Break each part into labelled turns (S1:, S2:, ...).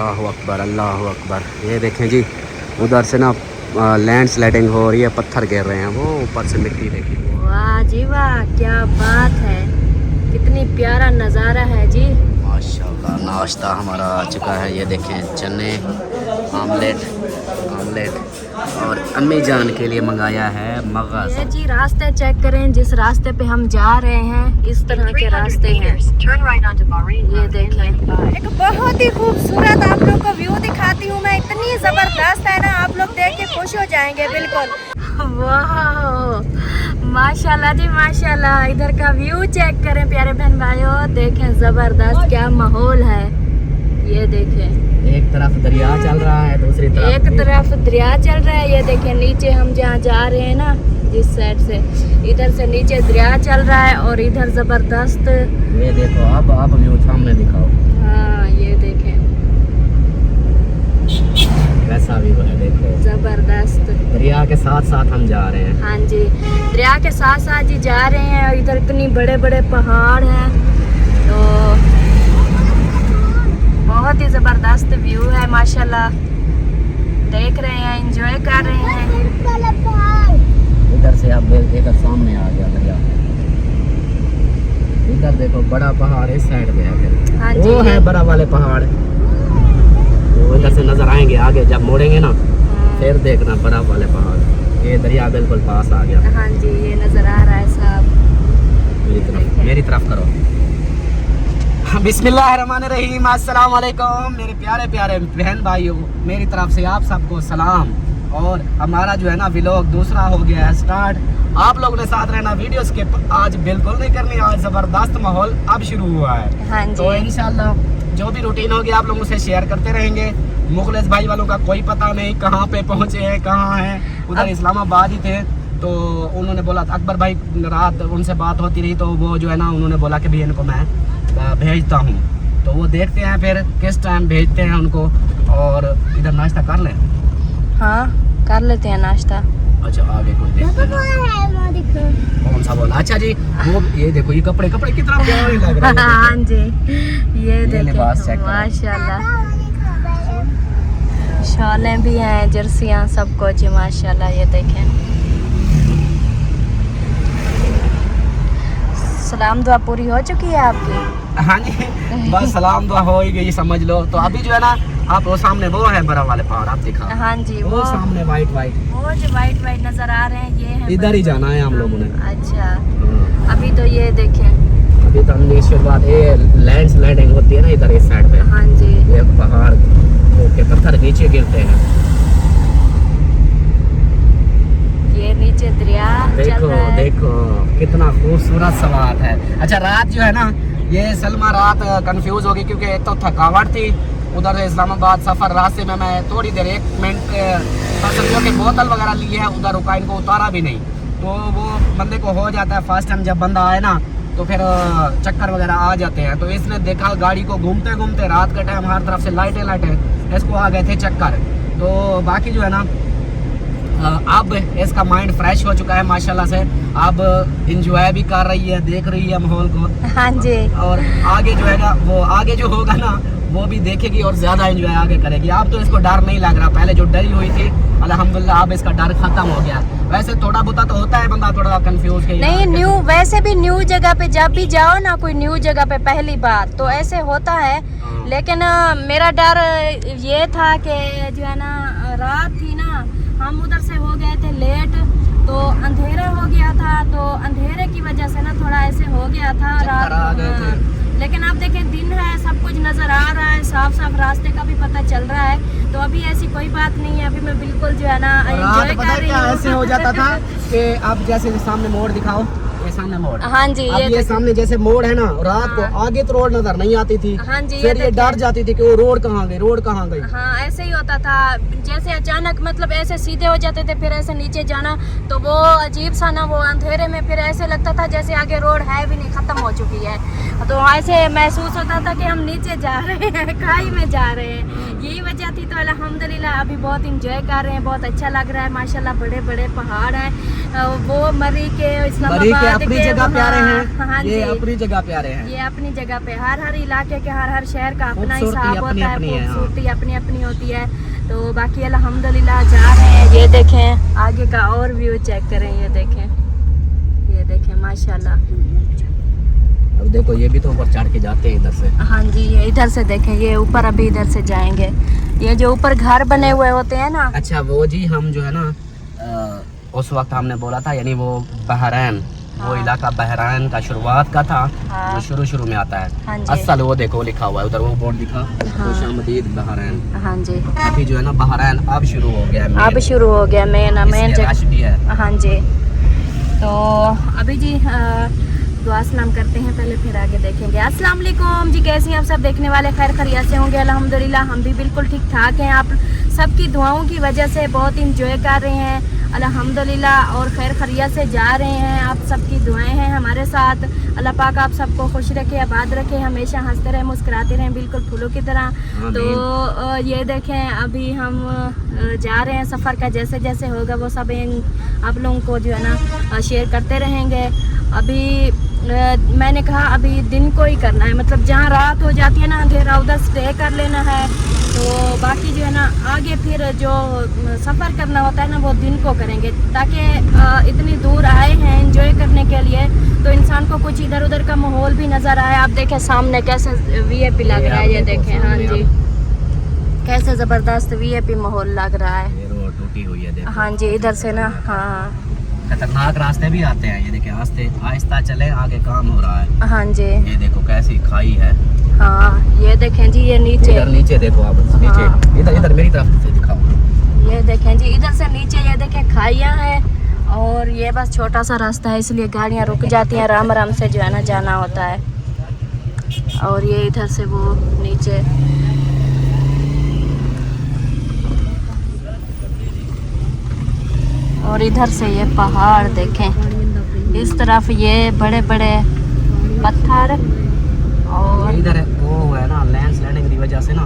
S1: अल्लाहु अकबर, अल्लाहु अकबर। ये देखें जी, उधर से ना लैंड स्लाइडिंग हो रही है, पत्थर गिर रहे हैं, वो ऊपर से मिट्टी देखिए।
S2: वाह जी वाह, क्या बात है, कितनी प्यारा नज़ारा है जी।
S1: माशाल्लाह। नाश्ता हमारा आ चुका है, ये देखें, चने, आमलेट और अम्मी जान के लिए मंगाया है मगज़।
S2: ये जी रास्ते चेक करें, जिस रास्ते पे हम जा रहे हैं इस तरह के रास्ते हैं। ये देखें, एक बहुत ही खूबसूरत आप लोग को व्यू दिखाती हूँ मैं, इतनी जबरदस्त है ना, आप लोग देख के खुश हो जाएंगे बिल्कुल। वाह माशाल्लाह जी माशाल्लाह, इधर का व्यू चेक करें प्यारे बहन भाइयों, देखें जबरदस्त क्या माहौल है। ये देखें,
S1: एक तरफ दरिया चल रहा है, दूसरी तरफ
S2: एक तरफ दरिया चल रहा है। ये देखें नीचे हम जहाँ जा रहे हैं ना, जिस साइड से, इधर से नीचे दरिया चल रहा है और इधर जबरदस्त।
S1: ये देखो, अब व्यू सामने दिखाओ।
S2: हाँ ये देखें,
S1: वैसा भी है, देखो
S2: जबरदस्त।
S1: दरिया के साथ साथ हम जा रहे हैं।
S2: हाँ जी, दरिया के साथ साथ जी जा रहे हैं और इधर इतनी बड़े बड़े पहाड़ हैं, तो बहुत ही ज़बरदस्त व्यू है माशाल्लाह। देख रहे हैं, एंजॉय कर रहे हैं।
S1: इधर से आप देखकर सामने आ गया दरिया, इधर देखो बड़ा पहाड़ इस साइड पे है, फिर
S2: हाँ जी,
S1: वो है बड़ा वाले पहाड़, वो इधर से नजर आएंगे आगे जब मोड़ेंगे ना, फिर देखना बड़ा वाले पहाड़। ये दरिया बिल्कुल पास आ गया।
S2: हाँ जी, ये नजर आ रहा है साहब,
S1: मेरी तरफ करो। बिस्मिल्लाहिर्रहमानिर्रहीम, अस्सलाम वालेकुम मेरे प्यारे प्यारे बहन भाइयों, मेरी तरफ से आप सबको सलाम। और हमारा जो है ना व्लॉग दूसरा हो गया है स्टार्ट। आप लोगों ने साथ रहना, वीडियो स्किप आज बिल्कुल नहीं करनी। आज ज़बरदस्त माहौल अब शुरू हुआ है।
S2: हाँ जी,
S1: तो इंशाल्लाह जो भी रूटीन होगी आप लोगों से शेयर करते रहेंगे। मुखलिस भाई वालों का कोई पता नहीं कहाँ पे पहुँचे हैं, कहाँ हैं, उधर इस्लामाबाद ही थे। तो उन्होंने बोला था, अकबर भाई रात उनसे बात होती रही, तो वो जो है ना उन्होंने बोला कि भैया इनको मैं भेजता हूँ। तो वो देखते हैं फिर किस टाइम भेजते हैं उनको। और इधर नाश्ता कर लें।
S2: हाँ कर लेते हैं नाश्ता।
S1: अच्छा आगे कोई देखते हैं कौन सा बोला। अच्छा जी, वो ये देखो, ये कपड़े कितना प्यारे लग रहे हैं।
S2: हाँ जी, ये
S1: लिबास चेक
S2: देखो
S1: करो।
S2: माशाल्लाह, शॉलें भी हैं, जर्सियाँ, सब कुछ माशाल्लाह। ये देखें, सलाम दुआ पूरी हो चुकी है आपकी?
S1: हाँ जी, बस सलाम दुआ हो ही गई समझ लो। तो अभी जो है ना आप वो सामने वो है बड़ा वाले पहाड़, आप दिखा।
S2: हाँ जी,
S1: वो सामने वाइट
S2: वो जो वाइट नजर आ रहे हैं, ये है
S1: इधर ही जाना है हम लोगों ने।
S2: अच्छा, अभी तो ये देखें,
S1: अभी तो हमने इसके बाद ये लैंड स्लाइडिंग होती है ना इधर इस साइड पे।
S2: हाँ जी,
S1: ये पहाड़ के पत्थर नीचे गिरते हैं।
S2: ये नीचे दरिया चल
S1: देखो
S2: रहा है।
S1: देखो कितना खूबसूरत सवाल है। अच्छा रात जो है ना, ये सलमा रात कंफ्यूज होगी क्योंकि एक तो थकावट थी, उधर से इस्लामाबाद सफ़र, रास्ते में मैं थोड़ी देर 1 मिनट समझो कि बोतल वगैरह ली है, उधर रुका, इनको उतारा भी नहीं। तो वो बंदे को हो जाता है फर्स्ट टाइम जब बंदा आए ना, तो फिर चक्कर वगैरह आ जाते हैं। तो इसने देखा गाड़ी को घूमते घूमते, रात का टाइम हर तरफ से लाइटें, इसको आ गए थे चक्कर। तो बाकी जो है ना अब इसका माइंड फ्रेश हो चुका है माशाल्लाह से, अब इंजॉय भी कर रही है, देख रही है माहौल को।
S2: हाँ जी,
S1: और आगे जो है ना, वो आगे जो होगा ना वो भी देखेगी और ज्यादा एंजॉय आगे करेगी। अब तो इसको डर नहीं लग रहा, पहले जो डरी हुई थी अल्हम्दुलिल्लाह अब इसका डर खत्म हो गया। वैसे थोड़ा बहुत तो होता है बंदा थोड़ा कंफ्यूज के
S2: नहीं, वैसे भी न्यू जगह पे जब भी जाओ ना, कोई न्यू जगह पे पहली बार, तो ऐसे होता है। लेकिन मेरा डर ये था कि जो है ना, रात थी ना, हम उधर से हो गए थे लेट, तो अंधेरा हो गया था, तो अंधेरे की वजह से ना थोड़ा ऐसे हो गया था रात। लेकिन अब देखें दिन है, सब कुछ नज़र आ रहा है, साफ रास्ते का भी पता चल रहा है, तो अभी ऐसी कोई बात नहीं है। अभी मैं बिल्कुल जो है ना एंजॉय कर रही हूँ।
S1: ऐसे हो जाता था कि अब जैसे सामने मोड़ दिखाओ, ये सामने मोड़।
S2: हाँ जी,
S1: ये सामने जैसे मोड़ है ना, रात को आगे तो रोड नजर नहीं आती थी।
S2: हाँ जी,
S1: फिर ये डर जाती थी कि वो रोड कहाँ गई।
S2: हाँ ऐसे ही होता था, जैसे अचानक मतलब ऐसे सीधे हो जाते थे, फिर ऐसे नीचे जाना, तो वो अजीब सा ना, वो अंधेरे में फिर ऐसे लगता था जैसे आगे रोड है भी नहीं, खत्म हो चुकी है। तो ऐसे महसूस होता था कि हम नीचे जा रहे हैं, खाई में जा रहे हैं। यही वजह थी तो अल्हम्दुलिल्लाह अभी बहुत इंजॉय कर रहे हैं, बहुत अच्छा लग रहा है माशाल्लाह। बड़े बड़े पहाड़ हैं, वो मरी के इस्लामाबाद
S1: अपनी
S2: के
S1: जगह प्यारे हैं।
S2: हाँ
S1: ये
S2: जी,
S1: अपनी जगह प्यारे हैं।
S2: ये अपनी जगह पे हर इलाके के हर शहर का अपना
S1: खूबसूरती
S2: हिसाब होता है,
S1: अपनी-अपनी है, हाँ।
S2: खूबसूरती अपनी अपनी होती है। तो बाकी अल्हम्दुलिल्लाह जा रहे हैं। ये देखें आगे का और व्यू चेक करें, ये देखें माशाल्लाह।
S1: अब देखो ये भी तो ऊपर चढ़ के जाते हैं इधर से।
S2: हाँ जी, ये इधर से देखें, ये ऊपर अभी इधर से जाएंगे। ये जो ऊपर घर बने हुए होते हैं ना,
S1: अच्छा वो जी हम जो है ना उस वक्त हमने बोला था, यानी वो बहरैन, वो
S2: हाँ।
S1: इलाका बहरैन का शुरुआत का था,
S2: हाँ।
S1: जो शुरू में आता है।
S2: हाँ जी।
S1: असल वो देखो लिखा हुआ है उधर, वो बोर्ड दिखा
S2: हाँ।
S1: खुशामदीद बहरैन।
S2: हाँ जी,
S1: अभी जो है ना बहरैन अब शुरू हो गया है,
S2: अब शुरू हो गया मेन
S1: इसलिए रश भी है।
S2: हाँ जी, तो अभी जी दुआ सलाम करते हैं पहले, फिर आगे देखेंगे। अस्सलाम वालेकुम जी, कैसे हैं आप सब देखने वाले? खैर खैरियत से होंगे अल्हम्दुलिल्लाह, हम भी बिल्कुल ठीक ठाक हैं। आप सबकी दुआओं की वजह से बहुत इंजॉय कर रहे हैं अल्हम्दुलिल्लाह, और खैर खैरियत से जा रहे हैं। आप सबकी दुआएं हैं हमारे साथ। अल्लाह पाक आप सबको खुश रखे, आबाद रखे, हमेशा हंसते रहें, मुस्कुराते रहें, बिल्कुल फूलों की तरह। तो ये देखें अभी हम जा रहे हैं, सफ़र का जैसे जैसे होगा वो सब आप लोगों को जो है ना शेयर करते रहेंगे। अभी मैंने कहा अभी दिन को ही करना है, मतलब जहाँ रात हो जाती है ना अंधेरा, उधर स्टे कर लेना है। तो बाकी जो है ना आगे फिर जो सफ़र करना होता है ना वो दिन को करेंगे, ताकि इतनी दूर आए हैं एंजॉय करने के लिए, तो इंसान को कुछ इधर उधर का माहौल भी नज़र आए। आप देखें सामने कैसे वीआईपी लग रहा है, ये देखें। हाँ जी, कैसे ज़बरदस्त वीआईपी माहौल लग रहा है।
S1: ये रोड टूटी हुई है देखो।
S2: हाँ जी, इधर से ना हाँ
S1: खतरनाक रास्ते भी आते हैं, ये देखिए आहिस्ता चले, आगे काम हो रहा है।
S2: हाँ जी,
S1: ये देखो कैसी खाई है।
S2: हाँ ये देखें जी, ये नीचे
S1: इधर नीचे देखो आप, नीचे
S2: हाँ।
S1: इधर इधर मेरी तरफ से दिखाओ।
S2: ये देखें जी, इधर से नीचे ये देखें खाइयाँ हैं, और ये बस छोटा सा रास्ता है, इसलिए गाड़ियाँ रुक जाती हैं, आराम आराम से जो है ना जाना होता है। और ये इधर से वो नीचे और इधर से ये पहाड़ देखें, इस तरफ ये बड़े बड़े पत्थर, और
S1: इधर है वो है ना लैंडस्लाइडिंग की वजह से ना,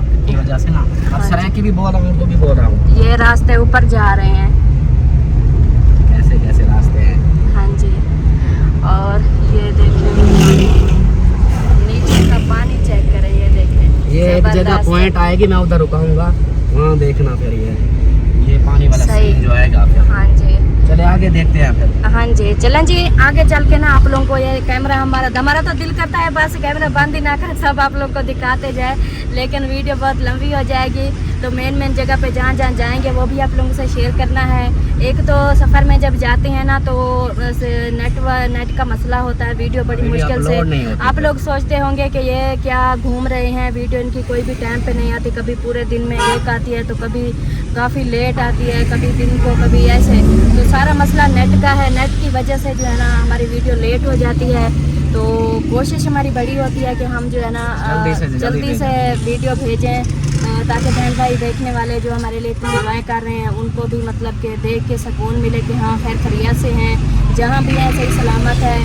S1: अब सराय की भी बोल रहा हूँ, तो भी बोल रहा हूँ,
S2: ये रास्ते ऊपर जा रहे हैं।
S1: कैसे कैसे रास्ते हैं।
S2: हाँ जी, और ये देखें नीचे का पानी चेक करें, ये देखें।
S1: ये एक जगह पॉइंट आएगी, मैं उधर रुकाऊंगा, वहाँ देखना फिर ये पानी वाला सीन जो आएगा फिर।
S2: हाँ जी,
S1: चले आगे देखते हैं फिर।
S2: हाँ जी, चलें जी आगे चल के ना आप लोगों को ये कैमरा हमारा तो दिल करता है बस कैमरा बंद ही ना कर, सब आप लोग को दिखाते जाए, लेकिन वीडियो बहुत लंबी हो जाएगी। तो मेन जगह पे जहाँ जहाँ जाएंगे वो भी आप लोगों से शेयर करना है। एक तो सफ़र में जब जाते हैं ना तो नेट का मसला होता है, वीडियो बड़ी मुश्किल से, आप लोग सोचते होंगे कि ये क्या घूम रहे हैं, वीडियो इनकी कोई भी टाइम पे नहीं आती, कभी पूरे दिन में एक आती है तो कभी काफ़ी लेट आती है, कभी दिन को कभी ऐसे। तो सारा मसला नेट का है, नेट की वजह से जो है ना हमारी वीडियो लेट हो जाती है। तो कोशिश हमारी बड़ी होती है कि हम जो है ना जल्दी से वीडियो भेजें, ताकि बहन भाई देखने वाले जो हमारे लिए इतनी दुआएं कर रहे हैं उनको भी मतलब कि देख के सुकून मिले कि हाँ खैर खैरियत से हैं, जहाँ भी हैं सही सलामत है।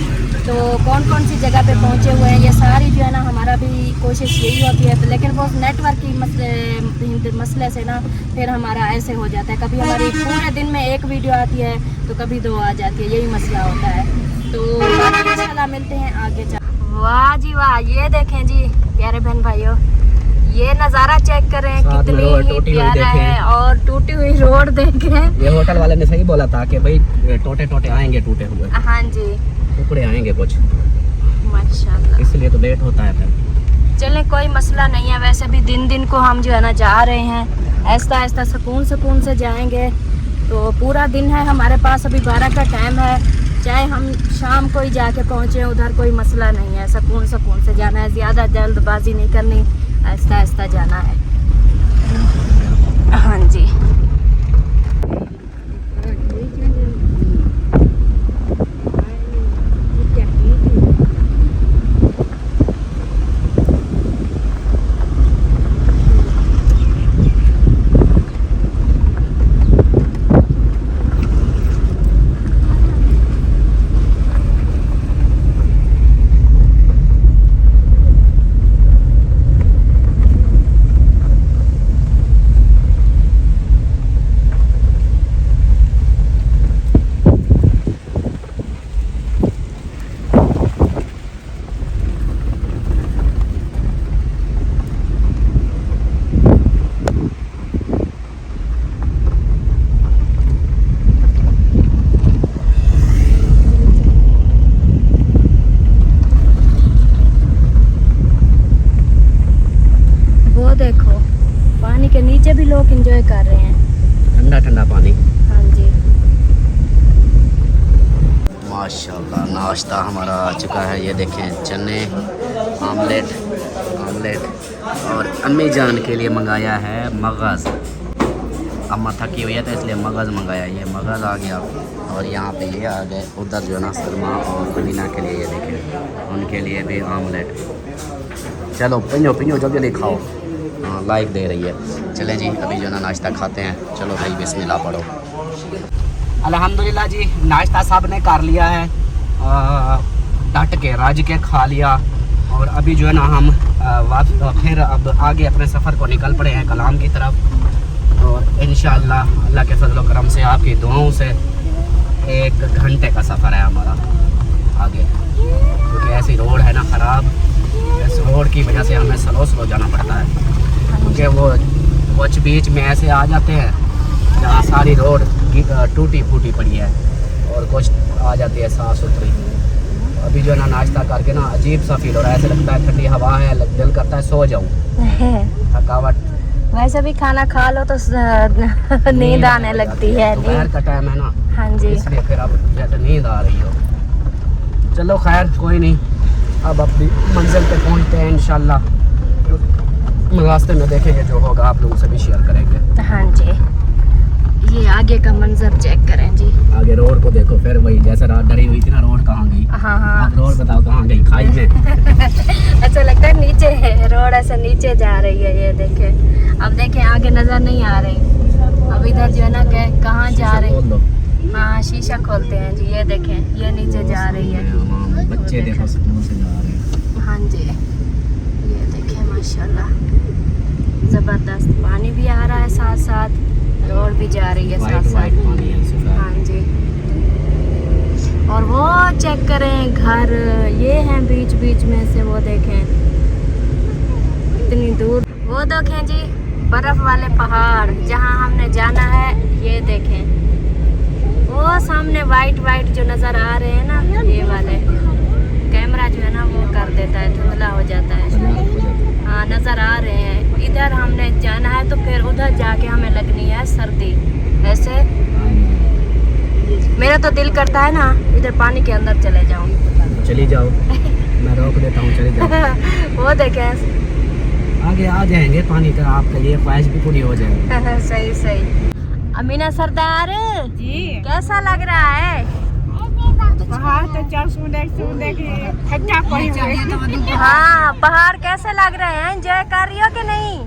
S2: तो कौन कौन सी जगह पे पहुँचे हुए हैं ये सारी जो है ना हमारा भी कोशिश यही होती है, तो लेकिन वो नेटवर्क की मसले से ना फिर हमारा ऐसे हो जाता है, कभी हमारी पूरे दिन में एक वीडियो आती है तो कभी दो आ जाती है, यही मसला होता है। तो बाकी इंशाल्लाह मिलते हैं आगे जा। वाह जी वाह, ये देखें जी प्यारे बहन भाइयों, ये नज़ारा चेक करें कितनी ही प्यारा है, और टूटी हुई रोड देखें।
S1: ये होटल वाले ने सही बोला था कि भाई टोटे टोटे आएंगे, टूटे हुए
S2: हाँ जी,
S1: टुकड़े आएंगे कुछ,
S2: माशाल्लाह,
S1: इसलिए तो लेट होता है फिर।
S2: चलें कोई मसला नहीं है, वैसे भी दिन को हम जो है ना जा रहे हैं, आहिस्ता आहिस्ता सुकून से जाएंगे। तो पूरा दिन है हमारे पास, अभी 12 का टाइम है, चाहे हम शाम को ही जाके पहुँचे उधर कोई मसला नहीं है, सुकून से जाना है, ज़्यादा जल्दबाजी नहीं करनी, आहिस्ता आहिस्ता जाना है। हाँ जी, पानी के नीचे भी लोग एंजॉय कर रहे हैं,
S1: ठंडा ठंडा पानी।
S2: हाँ जी।
S1: माशाल्लाह नाश्ता हमारा आ चुका है, ये देखें चने, आमलेट और अम्मी जान के लिए मंगाया है मगज़। अम्मा थकी हुई है तो इसलिए मगज़ मंगाया, ये मगज़ आ गया। और यहाँ पे ये आ गए, उधर जो है ना सलमा और अमीना के लिए ये देखें, उनके लिए भी आमलेट। चलो पिंजो पिंजो जल्दी खाओ। हाँ लाइक दे रही है। चलें जी अभी जो है ना नाश्ता खाते हैं। चलो भाई बिस्मिल्लाह पढ़ो। अल्हम्दुलिल्लाह जी नाश्ता सब ने कर लिया है, डट के रज के खा लिया। और अभी जो है ना हम फिर अब आगे अपने सफ़र को निकल पड़े हैं कलाम की तरफ। और इंशाअल्लाह अल्लाह के फजल करम से आपकी दुआओं से 1 घंटे का सफ़र है हमारा आगे, क्योंकि ऐसी रोड है ना ख़राब। इस रोड की वजह से हमें स्लो जाना पड़ता है, क्योंकि वो कुछ बीच में ऐसे आ जाते हैं जहाँ सारी रोड टूटी फूटी पड़ी है और कुछ आ जाती है साफ़ सुथरी। अभी जो है ना नाश्ता करके ना अजीब सा फील हो रहा है, ऐसे लगता है ठंडी हवा है, दिल करता है सो जाऊँ, थकावट।
S2: वैसे भी खाना खा लो तो नींद आने लगती है।
S1: दोपहर का टाइम है ना,
S2: हाँ जी,
S1: इसलिए फिर अब जैसे नींद आ रही हो। चलो खैर कोई नहीं, अब अपनी मंजिल पे पहुंचते हैं इंशाल्लाह। रास्ते में देखेंगे जो होगा आप लोगों से भी शेयर करेंगे।
S2: हाँ जी, ये आगे का मंजर चेक करें जी।
S1: आगे रोड को देखो, फिर वही जैसे रात डरी हुई थी ना, रोड कहाँ गई?
S2: हाँ
S1: आप रोड बताओ कहाँ गई? खाई में।
S2: ऐसा लगता है नीचे है रोड, ऐसे नीचे जा रही है। ये देखे, अब देखें आगे नजर नहीं आ रही। अब इधर जो है ना कहाँ जा रही? हाँ शीशा खोलते हैं जी। ये देखें ये नीचे जा रही है।
S1: बच्चे देखो स्कूल से जा रहे हैं।
S2: हाँ जी, ये देखें माशाल्लाह जबरदस्त पानी भी आ रहा है, साथ साथ रोड भी जा रही है साथ साथ। हाँ जी, और वो चेक करें घर, ये हैं बीच बीच में से, वो देखें इतनी दूर। वो देखें जी बर्फ वाले पहाड़ जहाँ हमने जाना है। ये देखें वो सामने वाइट वाइट जो नज़र आ रहे हैं ना, ये वाले कैमरा जो है ना वो कर देता है, धुंधला हो जाता है। हाँ नज़र आ रहे हैं। इधर हमने जाना है तो फिर उधर जाके हमें लगनी है सर्दी। ऐसे मेरा तो दिल करता है ना इधर पानी के अंदर चले जाऊं।
S1: चली जाओ, मैं रोक देता हूँ, चली जाओ।
S2: वो देखें
S1: आगे आ जाएंगे पानी का, आपका ये ख्वाहिश भी पूरी हो जाएगी।
S2: सही सही। अमीना सरदार
S3: जी
S2: कैसा लग रहा है?
S3: पहाड़ तो चल सुंदर के ठंडा पड़ी हुई है।
S2: हाँ पहाड़ कैसे लग रहे हैं? एंजॉय कर रही हो कि नहीं?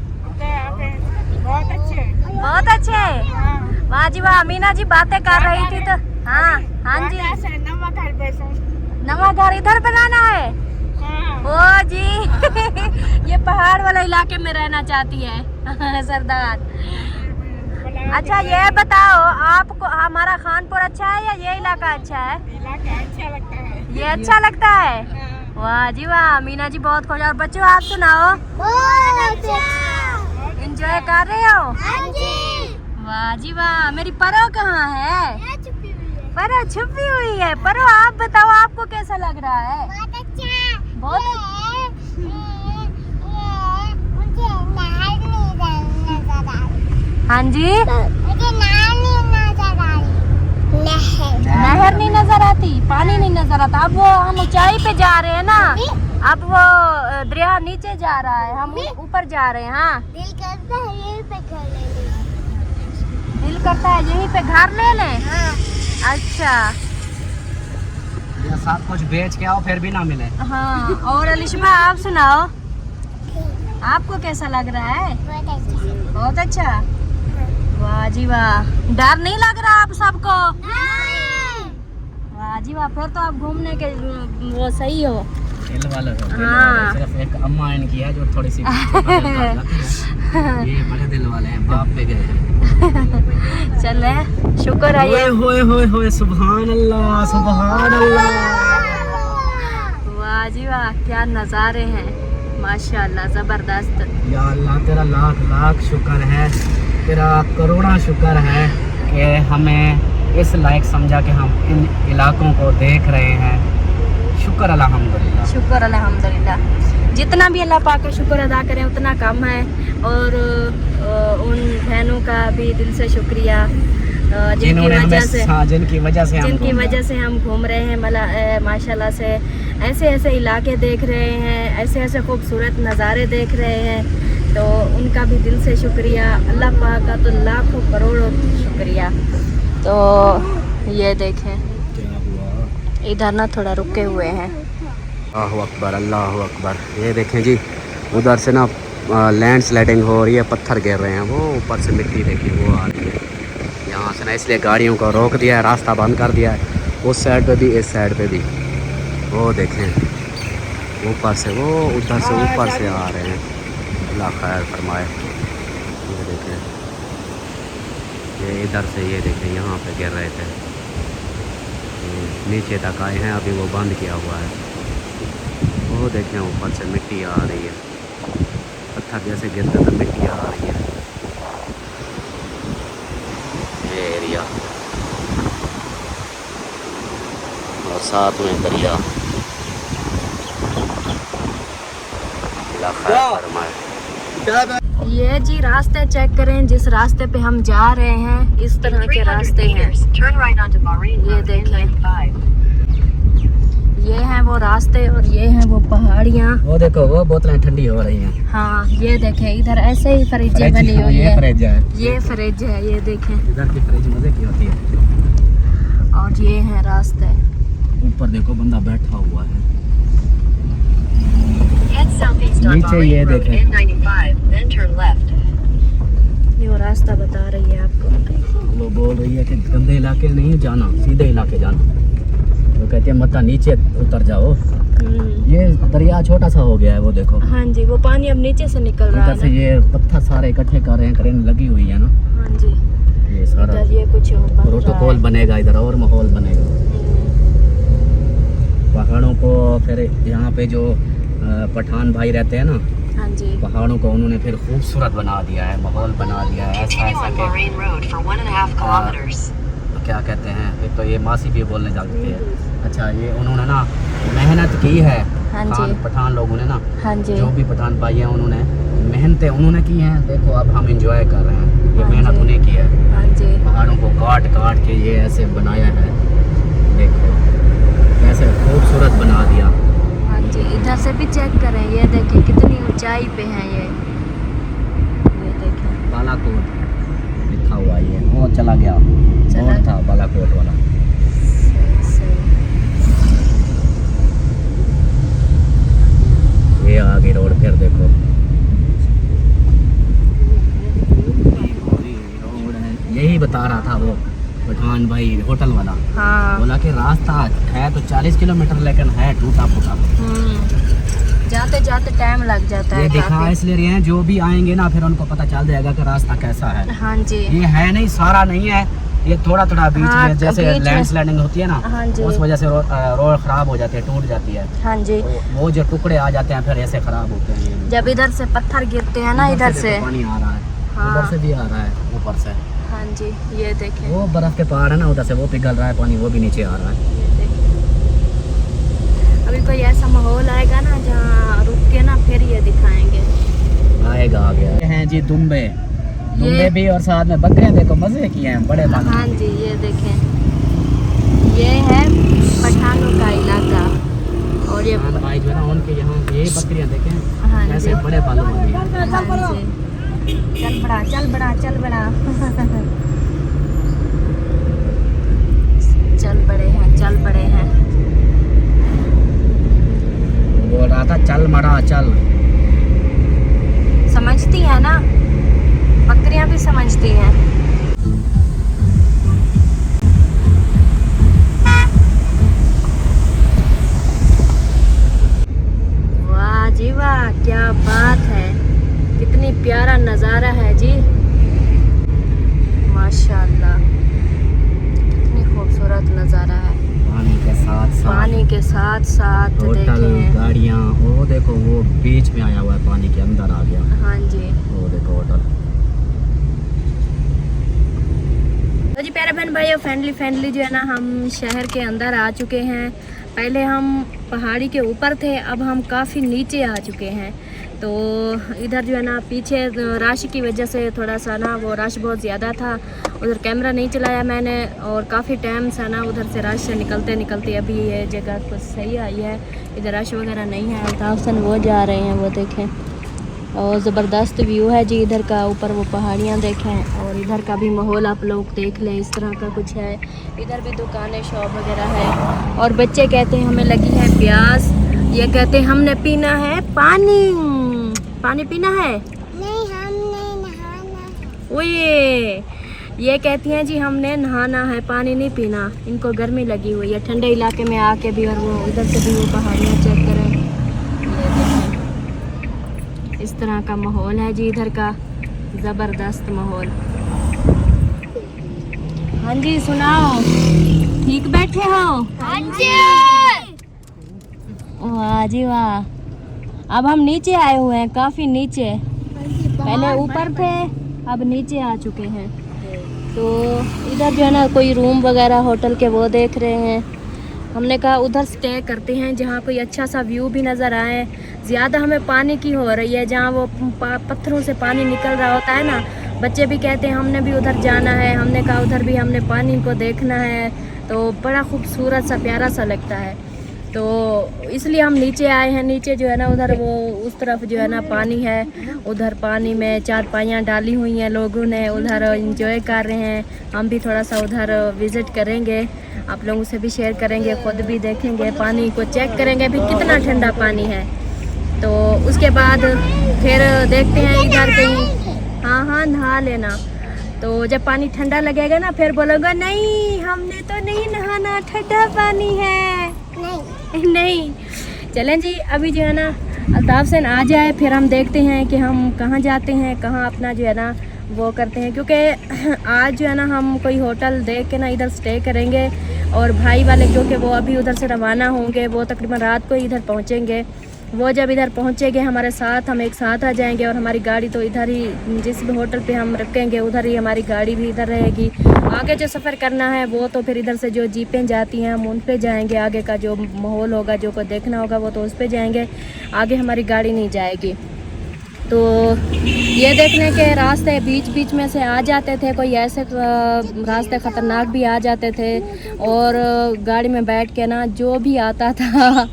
S3: बहुत अच्छे,
S2: बहुत अच्छे। वाह जी वाह। अमीना जी बातें कर रही थी तो हाँ हाँ जी। नवा घर इधर बनाना है? ओ जी ये पहाड़ वाला इलाके में रहना चाहती है सरदार। अच्छा ये बताओ आपको हमारा खानपुर अच्छा है या ये इलाका अच्छा है?
S3: इलाका अच्छा लगता है।
S2: ये अच्छा लगता है? वाह जी वाह। मीना जी बहुत खुश। और बच्चों आप सुनाओ, एंजॉय कर रहे हो? वाह जी वाह। मेरी परो कहाँ है? परो छुपी हुई है। परो आप बताओ आपको कैसा लग रहा है? बहुत हाँ जी। नहर नहीं नजर आती, पानी नहीं नजर आता। अब वो हम ऊंचाई पे जा रहे हैं ना, अब वो दरिया नीचे जा रहा है, हम ऊपर जा रहे हैं। हाँ
S4: दिल करता है यहीं पे घर ले लें।
S2: दिल करता है यहीं पे घर ले लें। अच्छा
S1: या सब कुछ बेच के आओ फिर भी ना मिले।
S2: हाँ। और अलिशमा आप सुनाओ, आपको कैसा लग रहा है? बहुत अच्छा। वाह जी वाह। डर नहीं लग रहा आप सबको? वाह जी वाह। फिर तो आप घूमने के वो सही हो।
S1: दिल वाले हो।
S2: हाँ।
S1: सिर्फ एक अम्मा इनकी है जो थोड़ी सी ये बड़े दिल वाले हैं, बाप पे गए हैं।
S2: चले शुक्र है ये।
S1: होए सुभान अल्लाह सुभान अल्लाह।
S2: वाह जी वाह क्या नज़ारे हैं माशाल्लाह जबरदस्त।
S1: या अल्लाह तेरा लाख लाख शुक्र है, तेरा करोड़ा शुक्र है कि हमें इस लायक समझा कि हम इन इलाकों को देख रहे हैं। शुक्र अल्हम्दुलिल्लाह।
S2: शुक्र अल्हम्दुलिल्लाह। जितना भी अल्लाह पाक का शुक्र अदा करें उतना कम है। और का भी दिल से शुक्रिया, जिनकी
S1: जिन्होंने
S2: वजह
S1: हमें
S2: से
S1: जिनकी वजह से
S2: हम घूम रहे हैं। माशाल्लाह से ऐसे ऐसे इलाके देख रहे हैं, ऐसे ऐसे खूबसूरत नज़ारे देख रहे हैं, तो उनका भी दिल से शुक्रिया। अल्लाह पाक का तो लाखों करोड़ों शुक्रिया। तो ये देखें,
S1: क्या हुआ?
S2: इधर ना थोड़ा रुके हुए हैं।
S1: अल्लाहु अकबर, अल्लाहु अकबर। ये देखें जी, उधर से ना लैंड स्लाइडिंग हो रही है, पत्थर गिर रहे हैं, वो ऊपर से मिट्टी देखिए वो आ रही है यहाँ से ना, इसलिए गाड़ियों को रोक दिया है, रास्ता बंद कर दिया है, उस साइड पे भी इस साइड पे भी। वो देखें ऊपर से, वो उधर से ऊपर से आ रहे हैं, अल्लाह खैर फरमाए। ये देखें, ये इधर से, ये देखें यहाँ पे गिर रहे थे, ये नीचे तक आए हैं, अभी वो बंद किया हुआ है। वो देखें ऊपर से मिट्टी आ रही है, पत्थर जैसे गिरता था मिट्टी आ रही है। ये एरिया और साथ में दरिया, अल्लाह खैर फरमाए।
S2: ये जी रास्ते चेक करें, जिस रास्ते पे हम जा रहे हैं इस तरह के रास्ते हैं। ये देखें, ये हैं वो रास्ते और ये हैं वो पहाड़ियाँ।
S1: वो देखो, वो बोतलें ठंडी हो रही हैं।
S2: हाँ ये देखें, इधर ऐसे ही फ्रिज बनी हुई
S1: ये
S2: है,
S1: फ्रिज है,
S2: ये फ्रिज है, ये देखें।
S1: इधर की फ्रिज मजे की होती है।
S2: और ये हैं रास्ते,
S1: ऊपर देखो बंदा बैठा हुआ है, नीचे ये देखें,
S2: ये वो रास्ता बता रही है आपको।
S1: वो बोल रही है कि गंदे इलाके नहीं जाना, सीधे इलाके जाना। वो कहते हैं मत नीचे उतर जाओ। ये दरिया छोटा सा हो गया है, वो देखो।
S2: हाँ जी, वो पानी अब नीचे से निकल रहा
S1: इधर
S2: है
S1: से
S2: ना।
S1: ये पत्थर सारे इकट्ठे कर रहे हैं, क्रेन लगी हुई है ना।
S2: हाँ जी,
S1: ये सारा
S2: इधर ये कुछ बन रहा
S1: प्रोटोकॉल
S2: है।
S1: बनेगा इधर, और माहौल बनेगा पहाड़ों को। फिर यहाँ पे जो पठान भाई रहते हैं ना,
S2: हाँ जी,
S1: पहाड़ों को उन्होंने फिर खूबसूरत बना दिया है, माहौल बना दिया है ऐसा ऐसा कि क्या कहते हैं, एक तो ये मासी भी बोलने जाते हैं। अच्छा, ये उन्होंने ना मेहनत की है,
S2: हाँ जी,
S1: पठान लोगों ने ना,
S2: हाँ जी,
S1: जो भी पठान भाई हैं उन्होंने मेहनतें उन्होंने की हैं। देखो अब हम इंजॉय कर रहे हैं, ये
S2: हाँ
S1: मेहनत
S2: जी।
S1: उन्हें की है।
S2: हाँ जी,
S1: पहाड़ों को काट काट के ये ऐसे बनाया है, देखो कैसे खूबसूरत बना दिया।
S2: हाँ जी। इधर से भी चेक करें, ये देखें कितनी ऊंचाई पे है ये देखें।
S1: बालाकोट लिखा हुआ, ये वो चला गया,
S2: चला
S1: बोर्ड था बालाकोट वाला।
S2: सही।
S1: ये आगे रोड, फिर देखो रोड है। यही बता रहा था वो पठान भाई होटल वाला,
S2: हाँ,
S1: बोला कि रास्ता है तो 40 किलोमीटर, लेकिन है टूटा फूटा।
S2: जाते जाते टाइम लग जाता
S1: ये
S2: है
S1: दिखा
S2: काफी।
S1: इसलिए रहे हैं, जो भी आएंगे ना फिर उनको पता चल जाएगा कि रास्ता कैसा है।
S2: हाँ जी,
S1: ये है नहीं, सारा नहीं है, ये थोड़ा थोड़ा बीच
S2: हाँ,
S1: में, जैसे
S2: बीच में।
S1: लैंड स्लाइडिंग होती है ना,
S2: हाँ जी,
S1: उस वजह से रोड खराब हो जाती है, टूट जाती है।
S2: हाँ जी।
S1: वो जो टुकड़े आ जाते हैं फिर ऐसे खराब होते हैं। ये
S2: जब इधर से पत्थर गिरते हैं ना, इधर से,
S1: देखो पानी आ रहा है,
S2: हाँ।
S1: उधर से भी आ रहा है ऊपर से।
S2: हाँ जी, ये देखें,
S1: वो बर्फ के पहाड़ है ना, उधर से वो पिघल रहा है पानी, वो भी नीचे आ रहा है।
S2: ये देखें। अभी कोई ऐसा माहौल आएगा ना जहाँ रुक के ना फिर ये दिखाएंगे।
S1: आएगा आ गया। ये हैं जी दुम्बे, दुम्बे भी, और साथ में बकरियां देखो, मजे किए हैं बड़े बाल।
S2: हाँ जी, ये देखें, ये है पठानों का इलाका। और ये
S1: भाई जो है ना उनके यहाँ ये बकरियां देखें,
S2: हाँ जी,
S1: ऐसे बड़े बालों वाली हैं।
S2: हाँ जी। चल बड़ा, चल बड़ा, चल बड़ा। चल बड़े हैं, चल बड़े हैं।
S1: बोल रहा था चल मड़ा चल।
S2: समझती है ना, बकरियां भी समझती हैं। वाह जी वाह, क्या बात है, कितनी प्यारा नज़ारा है जी, माशाल्लाह, कितनी खूबसूरत नज़ारा है।
S1: पानी के साथ साथ
S2: पानी के साथ साथ
S1: होटल,
S2: देखें।
S1: गाड़ियाँ, वो देखो वो बीच में आया हुआ है, पानी के अंदर आ गया।
S2: हाँ जी,
S1: वो देखो होटल।
S2: तो जी प्यारे बहन भाइयों, फैमिली जो है ना, हम शहर के अंदर आ चुके हैं। पहले हम पहाड़ी के ऊपर थे, अब हम काफ़ी नीचे आ चुके हैं। तो इधर जो है ना पीछे रश की वजह से थोड़ा सा ना वो रश बहुत ज़्यादा था, उधर कैमरा नहीं चलाया मैंने, और काफ़ी टाइम से ना उधर से रश निकलते निकलते अभी ये जगह कुछ सही आई है, इधर रश वगैरह नहीं है। अल्ताफ सन वो जा रहे हैं, वो देखें, और ज़बरदस्त व्यू है जी इधर का, ऊपर वो पहाड़ियाँ देखें, और इधर का भी माहौल आप लोग देख लें, इस तरह का कुछ है। इधर भी दुकानें शॉप वगैरह है, और बच्चे कहते हैं हमें लगी है प्यास, ये कहते हैं हमने पीना है पानी, पानी पीना है।
S4: नहीं, हमने नहाना।
S2: वो ये कहती हैं जी हमने नहाना है, पानी नहीं पीना, इनको गर्मी लगी हुई है ठंडे इलाके में आके भी, और वो इधर से भी वो पहाड़ियाँ चेक करें, इस तरह का माहौल है जी इधर का, ज़बरदस्त माहौल। हाँ जी सुनाओ, ठीक बैठे हो?
S4: हाँ जी।
S2: वाह जी वाह। अब हम नीचे आए हुए हैं, काफ़ी नीचे, पहले ऊपर थे अब नीचे आ चुके हैं। तो इधर जो है ना कोई रूम वगैरह होटल के वो देख रहे हैं, हमने कहा उधर स्टे करते हैं जहाँ कोई अच्छा सा व्यू भी नज़र आए। ज़्यादा हमें पानी की हो रही है, जहाँ वो पत्थरों से पानी निकल रहा होता है ना, बच्चे भी कहते हैं हमने भी उधर जाना है, हमने कहा उधर भी हमने पानी को देखना है, तो बड़ा खूबसूरत सा प्यारा सा लगता है। तो इसलिए हम नीचे आए हैं। नीचे जो है ना उधर वो उस तरफ जो है ना पानी है, उधर पानी में चारपाइयाँ डाली हुई हैं लोगों ने, उधर एंजॉय कर रहे हैं। हम भी थोड़ा सा उधर विज़िट करेंगे, आप लोगों से भी शेयर करेंगे, ख़ुद भी देखेंगे, पानी को चेक करेंगे भी कितना ठंडा पानी है। तो उसके बाद फिर देखते हैं इधर कहीं, हाँ नहा लेना। तो जब पानी ठंडा लगेगा ना फिर बोलोगा नहीं हमने तो नहीं नहाना, ठंडा पानी है। नहीं चलें जी, अभी जो है ना अल्ताफ सन आ जाए फिर हम देखते हैं कि हम कहाँ जाते हैं, कहाँ अपना जो है ना वो करते हैं, क्योंकि आज जो है ना हम कोई होटल देख के ना इधर स्टे करेंगे, और भाई वाले जो कि वो अभी उधर से रवाना होंगे, वो तकरीबन रात को इधर पहुँचेंगे। वो जब इधर पहुँचेंगे हमारे साथ, हम एक साथ आ जाएंगे, और हमारी गाड़ी तो इधर ही, जिस भी होटल पे हम रुकेंगे उधर ही हमारी गाड़ी भी इधर रहेगी। आगे जो सफ़र करना है वो तो फिर इधर से जो जीपें जाती हैं हम उन पे जाएंगे, आगे का जो माहौल होगा, जो को देखना होगा वो तो उस पे जाएंगे, आगे हमारी गाड़ी नहीं जाएगी। तो ये देखने के रास्ते बीच बीच में से आ जाते थे, कोई ऐसे रास्ते ख़तरनाक भी आ जाते थे, और गाड़ी में बैठ के ना जो भी आता था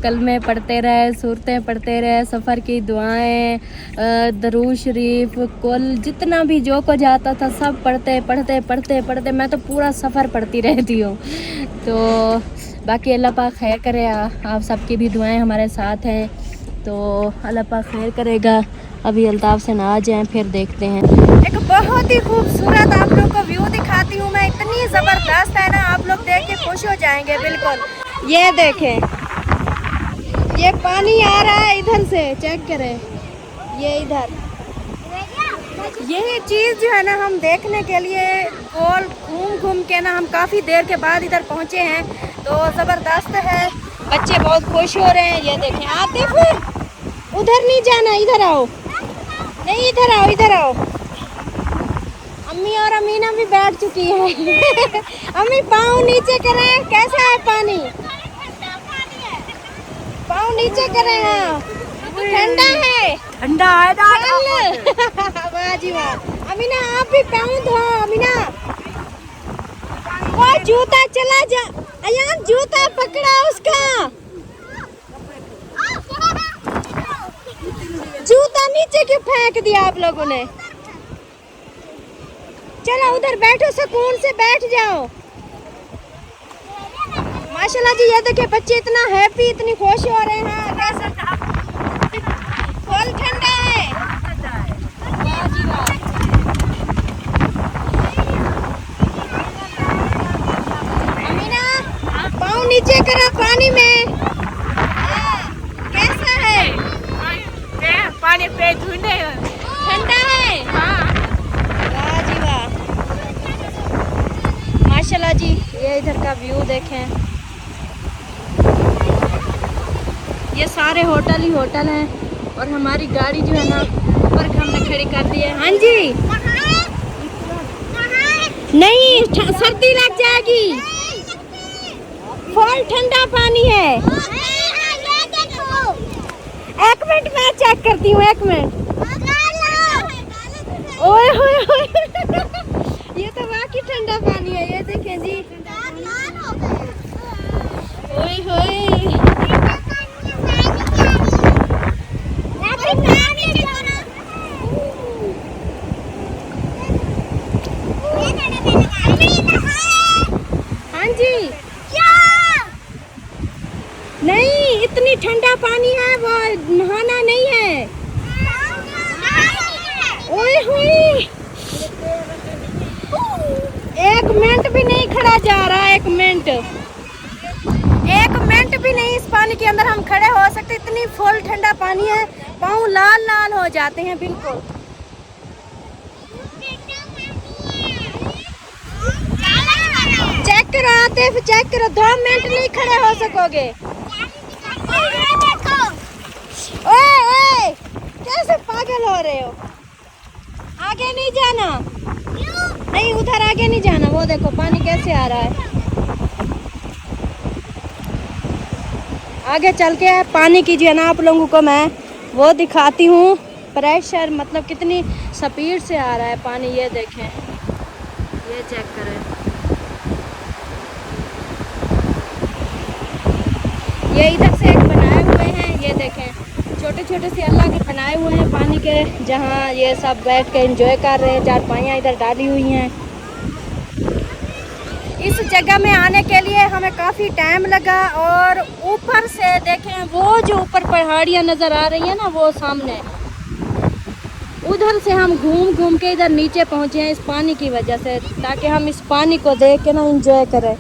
S2: कलमे पढ़ते रहे, सूरतें पढ़ते रहे, सफ़र की दुआएं, दरूद शरीफ, कुल जितना भी जो को जाता था सब पढ़ते पढ़ते पढ़ते पढ़ते, मैं तो पूरा सफ़र पढ़ती रहती हूँ। तो बाकी अल्लाह पाक खैर करे, आप सबकी भी दुआएं हमारे साथ हैं, तो अल्लाह पाक खैर करेगा। अभी अल्ताफ से ना आ जाएं फिर देखते हैं। एक बहुत ही खूबसूरत आप लोग को व्यू दिखाती हूँ मैं, इतनी ज़बरदस्त है ना, आप लोग देख के खुश हो जाएंगे बिल्कुल। ये देखें, ये पानी आ रहा है इधर से, चेक करें, ये इधर, यही चीज़ जो है ना हम देखने के लिए गोल घूम घूम के ना हम काफ़ी देर के बाद इधर पहुँचे हैं, तो ज़बरदस्त है, बच्चे बहुत खुश हो रहे हैं। ये देखें, आते फिर उधर नहीं जाना, इधर आओ, नहीं इधर आओ, इधर आओ। अम्मी और अमीना भी बैठ चुकी है अम्मी पाँव नीचे करें, कैसा है पानी, पाँव नीचे करें, हाँ ठंडा है,
S3: ठंडा है
S2: वाह जी वाह। अमीना आप भी पाँव धो, अमीना वो जूता चला जा, अयान जूता पकड़ा उसका, जूता नीचे क्यों फेंक दिया आप लोगों ने। चलो उधर बैठो, सुकून से बैठ जाओ। माशाल्लाह जी, ये देखिए बच्चे इतना हैप्पी, इतनी खुश हो रहे हैं, कैसा फुल ठंडा है। वाह जी वाह। अमीना पाँव नीचे करो पानी में, कैसा है
S3: पानी पे ढूंढे,
S2: ठंडा है। वाह जी वाह, माशाल्लाह जी। ये इधर का व्यू देखें, ये सारे होटल ही होटल हैं, और हमारी गाड़ी जो है ना ऊपर हमने खड़ी कर दी है। हाँ जी, नहीं सर्दी लग जाएगी, फुल ठंडा पानी है। एक मिनट मैं चेक करती हूँ, 1 मिनट। ओए होए होए ये तो वाकई ठंडा पानी है, ये देखें जी। ओए होए हाँ जी। नहीं, इतनी ठंडा पानी है, वो नहाना नहीं है। ओए होए 1 मिनट भी नहीं खड़ा जा रहा, 1 मिनट, 1 मिनट भी नहीं इस पानी के अंदर हम खड़े हो सकते। इतनी फुल ठंडा पानी है, पाँव लाल लाल हो जाते हैं बिल्कुल। चेक करो आतिफ, चेक करो, 2 मिनट नहीं खड़े हो सकोगे। ओए ओए कैसे पागल हो रहे हो? आगे नहीं जाना, नहीं उधर आगे नहीं जाना। वो देखो पानी कैसे आ रहा है। आगे चल के पानी की जो है ना आप लोगों को मैं वो दिखाती हूँ, प्रेशर मतलब कितनी स्पीड से आ रहा है पानी। ये देखें, ये चेक करें, ये इधर से एक बनाए हुए हैं, ये देखें छोटे छोटे से अल्लाह के बनाए हुए हैं पानी के, जहाँ ये सब बैठ के एंजॉय कर रहे हैं। चारपाइयाँ इधर डाली हुई हैं। इस जगह में आने के लिए हमें काफ़ी टाइम लगा, और ऊपर से देखें वो जो ऊपर पहाड़ियाँ नज़र आ रही हैं ना, वो सामने, उधर से हम घूम घूम के इधर नीचे पहुँचे हैं इस पानी की वजह से, ताकि हम इस पानी को देख के ना एंजॉय करें।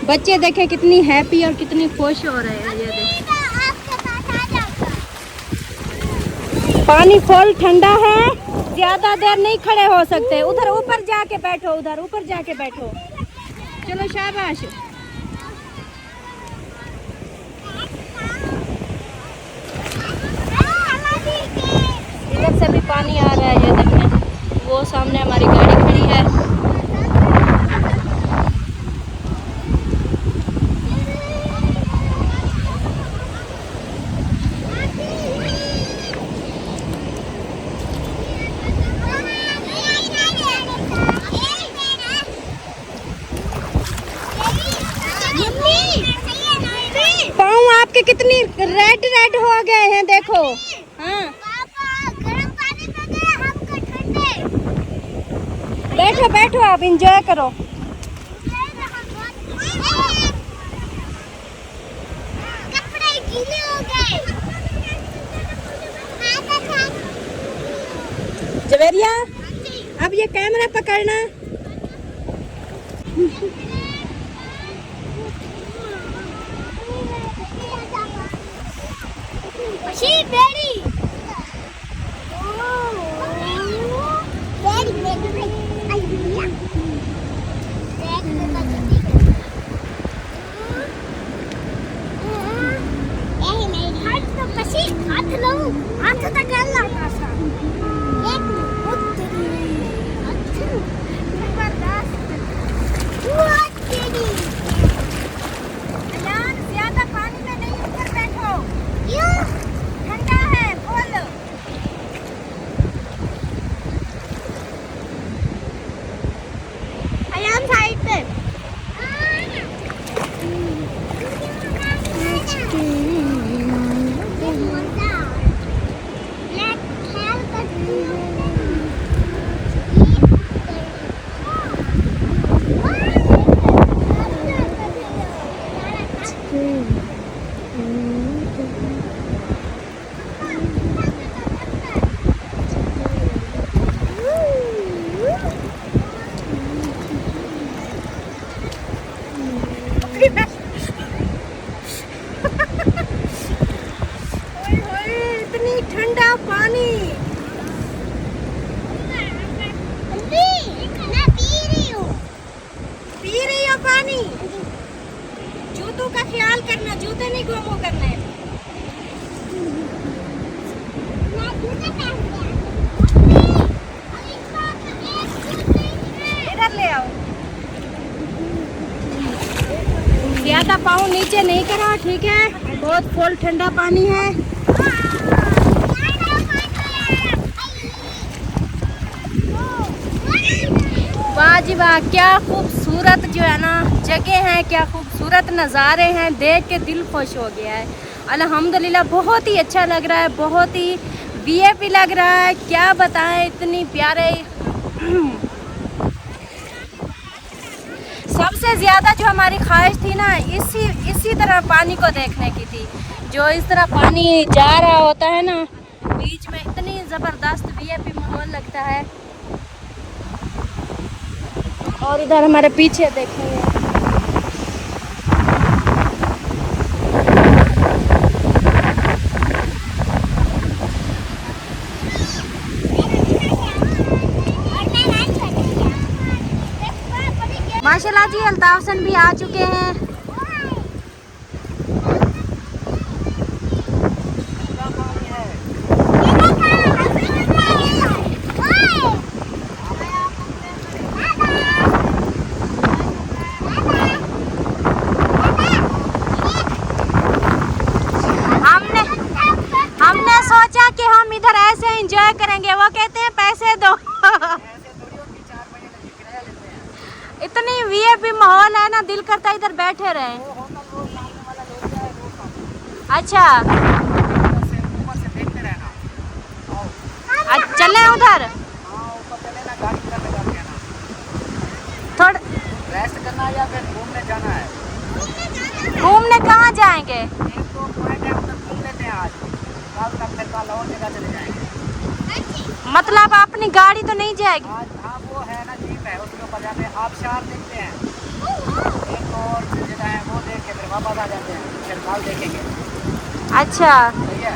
S2: बच्चे देखें कितनी हैप्पी और कितनी खुश हो रहे हैं। ये देखें पानी फुल ठंडा है, ज्यादा देर नहीं खड़े हो सकते। उधर ऊपर जाके बैठो, उधर ऊपर जाके बैठो। चलो शाबाश। इधर से भी पानी आ रहा है, ये देखें वो सामने हमारी गाड़ी खड़ी है। पाँव आपके कितनी रेड रेड हो गए हैं, देखो। हाँ बैठो बैठो, आप एंजॉय करो।
S4: कपड़े गीले हो गए।
S2: जवेरिया अब ये कैमरा पकड़ना। ज्यादा पानी में नहीं, ऊपर बैठो। ठंडा है फुल। अयान साइड पे। इतनी ठंडा पानी।
S4: मैं
S2: पी रही हो पानी? जूतों का ख्याल करना, जूते नहीं गुम करने। इधर ले आओ। ज़्यादा पाँव नीचे नहीं करो, ठीक है। बहुत फुल ठंडा पानी है। वाह जी वाह, क्या खूबसूरत जो है ना जगह है, क्या खूबसूरत नज़ारे हैं, देख के दिल खुश हो गया है। अल्हम्दुलिल्लाह बहुत ही अच्छा लग रहा है, बहुत ही वीआईपी लग रहा है। क्या बताएं, इतनी प्यारे। सबसे ज़्यादा जो हमारी ख्वाहिश थी ना इसी तरह पानी को देखने की थी। जो इस तरह पानी जा रहा होता है ना बीच में, इतनी ज़बरदस्त वीआईपी माहौल लगता है। और इधर हमारे पीछे देखेंगे, माशाल्लाह जी अल्ताफ हसन भी आ चुके हैं। हमने सोचा कि हम इधर ऐसे एंजॉय करेंगे, वो कहते हैं पैसे दो। इतनी वीआईपी माहौल है ना, दिल करता है इधर बैठे रहे। अच्छा चले उधर थोड़ा
S1: रेस्ट करना है या फिर घूमने जाना है?
S2: घूमने कहाँ जाएंगे?
S1: एक तो पॉइंट है, उधर घूम लेते हैं आज, कल तक फिर कल और जगह चले जाएंगे।
S2: मतलब अपनी गाड़ी तो नहीं जाएगी
S1: आज हाँ वो है ना, जीप है, उसके ऊपर जाते हैं, आबशार देखते हैं, एक और जगह है वो देख के फिर वापस आ जाते हैं, फिर कल देखेंगे।
S2: अच्छा
S1: सही है।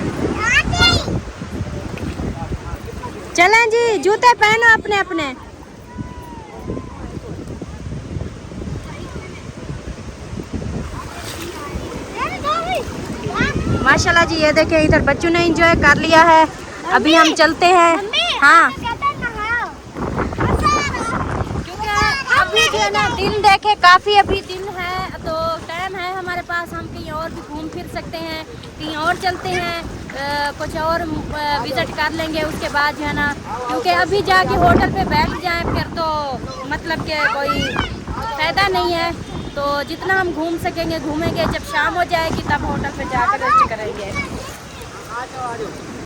S2: चलें जी, जूते पहनो अपने अपने। माशाल्लाह जी, ये देखें इधर बच्चों ने एंजॉय कर लिया है। अभी हम चलते हैं। हाँ क्योंकि अभी जो है ना दिन देखे काफ़ी अभी दिन है, तो टाइम है हमारे पास, हम कहीं और भी घूम फिर सकते हैं, कहीं और चलते हैं, कुछ और विज़िट कर लेंगे उसके बाद जो है ना। क्योंकि अभी जाके होटल पे बैठ जाएं फिर तो मतलब कि कोई फ़ायदा नहीं है। तो जितना हम घूम सकेंगे घूमेंगे, जब शाम हो जाएगी तब होटल पे जाकर रेस्ट करेंगे।